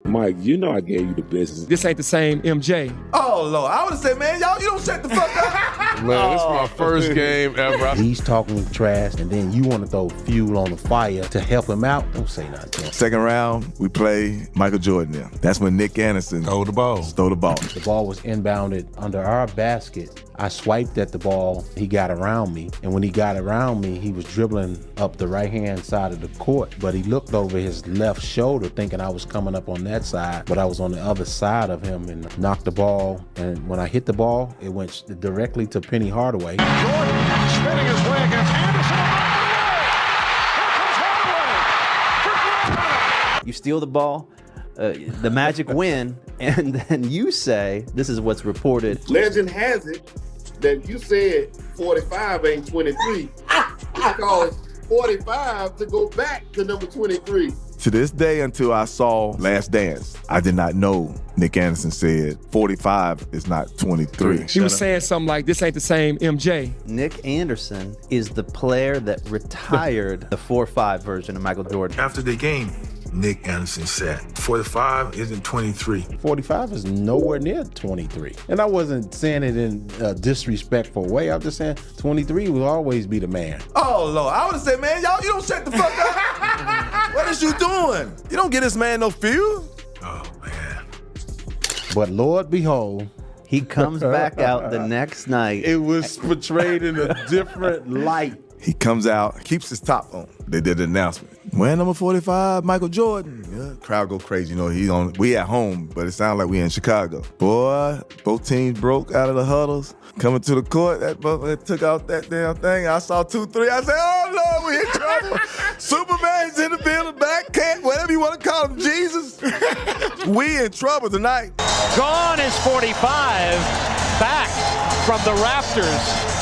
Mike, you know I gave you the business. This ain't the same MJ. Oh, Lord. I would have said, man, y'all, you don't shut the fuck up. Man, this is my first game ever. He's talking trash, and then you want to throw fuel on the fire to help him out. Don't say nothing to him. Second round, we play Michael Jordan there. That's when Nick Anderson Throw the ball. stole the ball. The ball was inbounded under our basket. I swiped at the ball. He got around me. And when he got around me, he was dribbling up the right-hand side of the court. But he looked over his left shoulder thinking I was coming up on that side. But I was on the other side of him and knocked the ball. And when I hit the ball, it went directly to Penny Hardaway. Jordan spinning his way against Anderson. Here comes Hardaway. You steal the ball, the Magic win, and then you say, this is what's reported. Legend has it that you said 45 ain't 23 because 45 to go back to number 23. To this day, until I saw Last Dance, I did not know Nick Anderson said 45 is not 23. He was saying something like, this ain't the same MJ. Nick Anderson is the player that retired the 4-5 version of Michael Jordan. After the game, Nick Anderson said, 45 isn't 23. 45 is nowhere near 23. And I wasn't saying it in a disrespectful way. I'm just saying 23 will always be the man. Oh, Lord. I would have said, man, y'all, you don't shut the fuck up. What is you doing? You don't get this man no fuel. Oh, man. But Lord behold, He comes back out the next night. it was portrayed in a different light. He comes out, keeps his top on. They did the announcement. Wearing number 45, Michael Jordan. Yeah, crowd go crazy. You know, we at home, but it sounded like we in Chicago. Boy, both teams broke out of the huddles. Coming to the court, that motherfucker took out that damn thing. I saw 2-3. I said, oh, Lord, we in trouble. Superman's in the building, back cat, whatever you want to call him, Jesus. We in trouble tonight. Gone is 45. Back from the rafters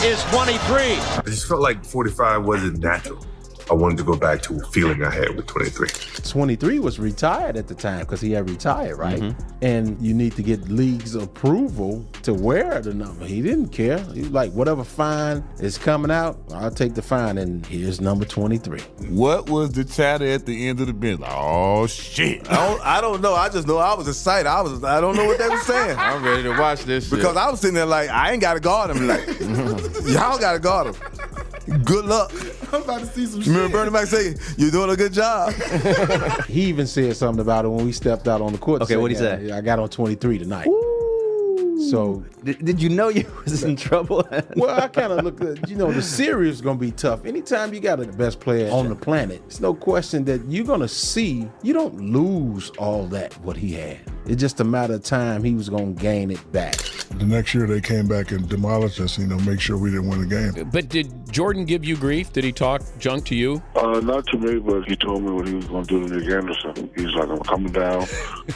is 23. I just felt like 45 wasn't natural. I wanted to go back to a feeling I had with 23. 23 was retired at the time because he had retired, right? And you need to get league's approval to wear the number. He didn't care. He was like, whatever fine is coming out, I'll take the fine, and here's number 23. What was the chatter at the end of the bench? Oh, shit. I don't know. I just know I was excited. I don't know what they were saying. I'm ready to watch this shit. Because I was sitting there like, I ain't got to guard him. Like, y'all got to guard him. Good luck. I'm about to see some Remember Bernie Mac saying, you're doing a good job. He even said something about it when we stepped out on the court. Okay, what'd he say? I got on 23 tonight. So, Did you know you was in trouble? well, I kind of look at, the series is going to be tough. Anytime you got the best player on the planet, it's no question that you're going to see, you don't lose all that, what he had. It's just a matter of time he was going to gain it back. The next year they came back and demolished us, make sure we didn't win the game. But did Jordan give you grief? Did he talk junk to you? Not to me, but he told me what he was going to do to Nick Anderson. He's like, I'm coming down,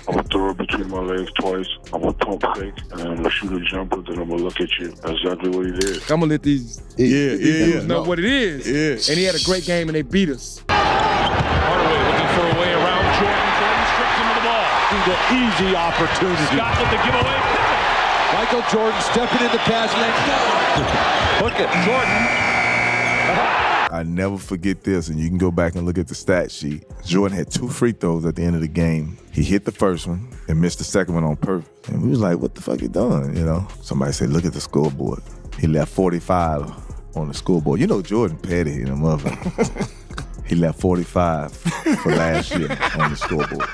I'm going to throw it between my legs twice, I'm going to pump fake, and I'm going to shoot a jumper, then I'm going to look at you. That's exactly what he did. I'm going to let these dudes know what it is. Yeah. And he had a great game, and they beat us. Hardaway looking for a way around Jordan. Jordan strips him of the ball. The easy opportunity. Scott with the giveaway. Michael Jordan stepping into pass lane. Look at Jordan. I never forget this, and you can go back and look at the stat sheet. Jordan had 2 free throws at the end of the game. He hit the first one and missed the second one on purpose. And we was like, what the fuck you doing, Somebody said, look at the scoreboard. He left 45 on the scoreboard. Jordan petty, motherfucker. He left 45 for last year on the scoreboard.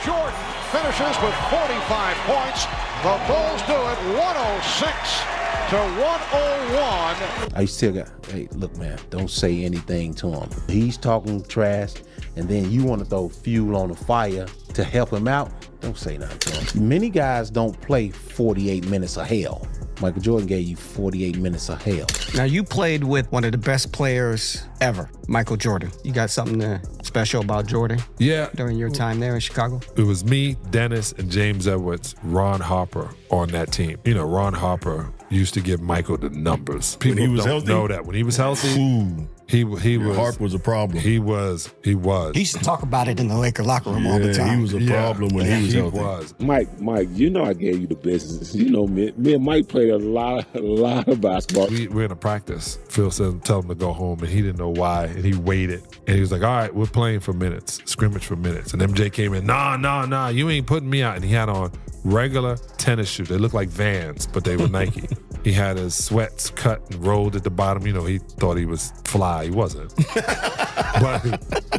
Jordan finishes with 45 points. The Bulls do it 106 to 101. I still got, hey, look, man, don't say anything to him. He's talking trash, and then you want to throw fuel on the fire to help him out. Don't say nothing to him. Many guys don't play 48 minutes of hell. Michael Jordan gave you 48 minutes of hell. Now, you played with one of the best players ever, Michael Jordan. You got something special about Jordan? Yeah. During your time there in Chicago? It was me, Dennis, and James Edwards, Ron Harper on that team. Ron Harper used to give Michael the numbers. People he was don't healthy? know that. When he was healthy, He was. Harp was a problem. He was. He used to talk about it in the Laker locker room all the time. He was a problem when he was healthy. Was. Mike, you know I gave you the business. You know, me and Mike played a lot of basketball. We're in a practice. Phil said, tell him to go home, and he didn't know why, and he waited. And he was like, all right, we're playing for minutes, scrimmage for minutes. And MJ came in, nah, you ain't putting me out. And he had on regular tennis shoes. They looked like Vans, but they were Nike. He had his sweats cut and rolled at the bottom. You know, he thought he was fly. He wasn't. But,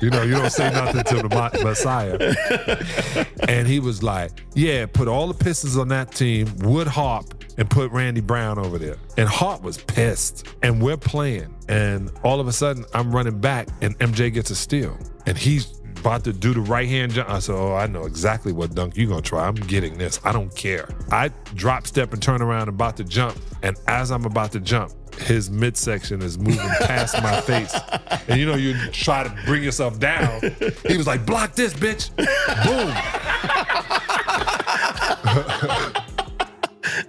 you know, you don't say nothing to the Messiah. And he was like, yeah, put all the Pistons on that team, Wood Harp, and put Randy Brown over there. And Harp was pissed. And we're playing. And all of a sudden, I'm running back, and MJ gets a steal. And he's about to do the right-hand jump. I said, I know exactly what dunk you're going to try. I'm getting this. I don't care. I drop, step, and turn around about to jump. And as I'm about to jump, his midsection is moving past my face. And you know, you try to bring yourself down. He was like, block this, bitch. Boom.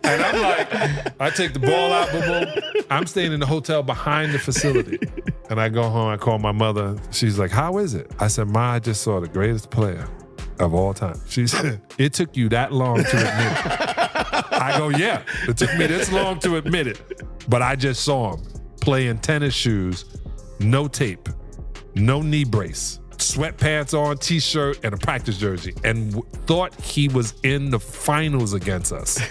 And I'm like, I take the ball out, boom, boom. I'm staying in the hotel behind the facility. And I go home, I call my mother. She's like, how is it? I said, Ma, I just saw the greatest player of all time. She said, it took you that long to admit it. I go, yeah, it took me this long to admit it. But I just saw him playing tennis shoes, no tape, no knee brace, sweatpants on, t-shirt, and a practice jersey, and thought he was in the finals against us.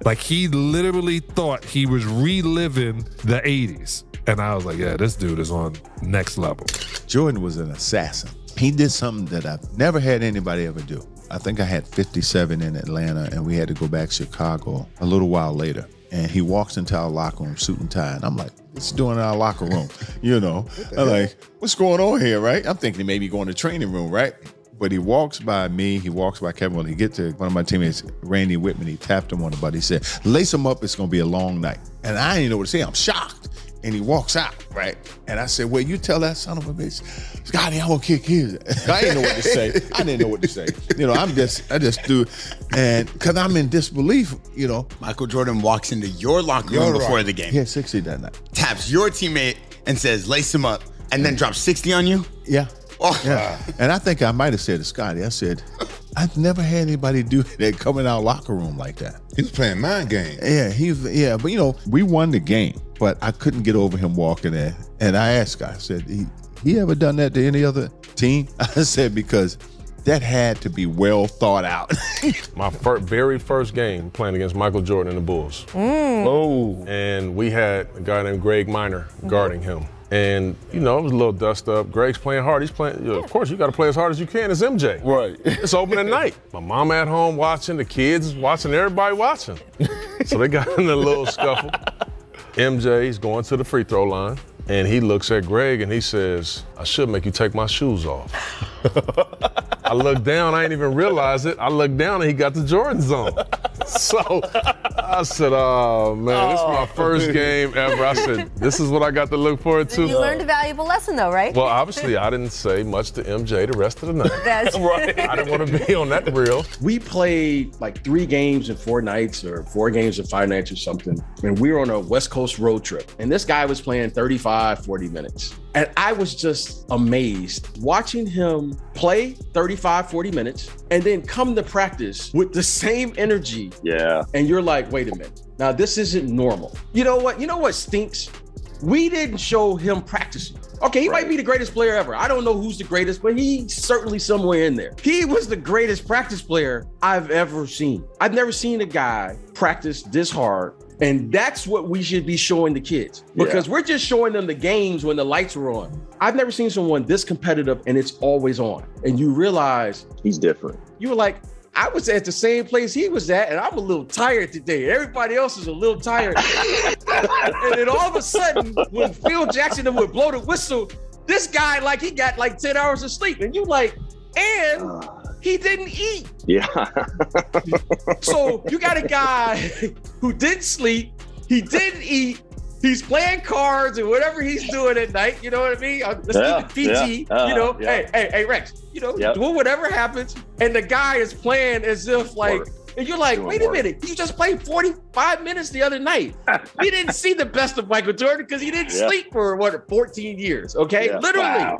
Like, he literally thought he was reliving the 80s. And I was like, yeah, this dude is on next level. Jordan was an assassin. He did something that I've never had anybody ever do. I think I had 57 in Atlanta, and we had to go back to Chicago a little while later. And he walks into our locker room, suit and tie, and I'm like, what's he doing in our locker room? You know, I'm like, what's going on here, right? I'm thinking he may be going to training room, right? But he walks by me, he walks by Kevin. When he gets to one of my teammates, Randy Whitman, he tapped him on the butt. He said, lace him up, it's going to be a long night. And I didn't know what to say. I'm shocked. And he walks out, right? And I said, well, you tell that son of a bitch, Scotty, I'm gonna kick his. I didn't know what to say. I didn't know what to say. You know, I just do, and because I'm in disbelief, you know. Michael Jordan walks into your locker room before the game. He had 60 that night. Taps your teammate and says, lace him up, and then drops 60 on you? Yeah. Oh. Yeah. And I think I might have said to Scotty, I said, I've never had anybody do that come in our locker room like that. He was playing mind games. Yeah, but you know, we won the game, but I couldn't get over him walking there. And I asked Scott, I said, he ever done that to any other team? I said, because that had to be well thought out. My very first game playing against Michael Jordan and the Bulls. Oh. And we had a guy named Greg Minor guarding him. And, you know, it was a little dust up. Greg's playing hard. He's playing, you know, of course, you got to play as hard as you can. It's MJ. Right. It's opening night. My mom at home watching, the kids watching, everybody watching. So they got in a little scuffle. MJ's going to the free throw line, and he looks at Greg and he says, I should make you take my shoes off. I look down, I ain't even realize it. I look down and he got the Jordans on. So I said, oh man, this is my first game ever. I said, this is what I got to look forward to. You learned a valuable lesson though, right? Well, obviously I didn't say much to MJ the rest of the night. That's right. I didn't want to be on that reel. We played like 3 games in 4 nights or 4 games in 5 nights or something. And we were on a West Coast road trip. And this guy was playing 35, 40 minutes. And I was just amazed watching him play 35, 40 minutes and then come to practice with the same energy. Yeah. And you're like, wait a minute. Now, this isn't normal. You know what? You know what stinks? We didn't show him practicing. Okay, he might be the greatest player ever. I don't know who's the greatest, but he's certainly somewhere in there. He was the greatest practice player I've ever seen. I've never seen a guy practice this hard. And that's what we should be showing the kids, because we're just showing them the games when the lights are on. I've never seen someone this competitive and it's always on. And you realize he's different. You were like, I was at the same place he was at, and I'm a little tired today. Everybody else is a little tired. And then all of a sudden, when Phil Jackson would blow the whistle, this guy, like, he got like 10 hours of sleep. And you like, and he didn't eat. Yeah. So you got a guy who didn't sleep, he didn't eat, he's playing cards and whatever he's doing at night, you know what I mean? Let's keep it PG, you know, hey, Rex, you know, doing whatever happens. And the guy is playing as if like And you're like, wait a minute, you just played 45 minutes the other night. We didn't see the best of Michael Jordan because he didn't sleep for 14 years. Okay, literally. Wow.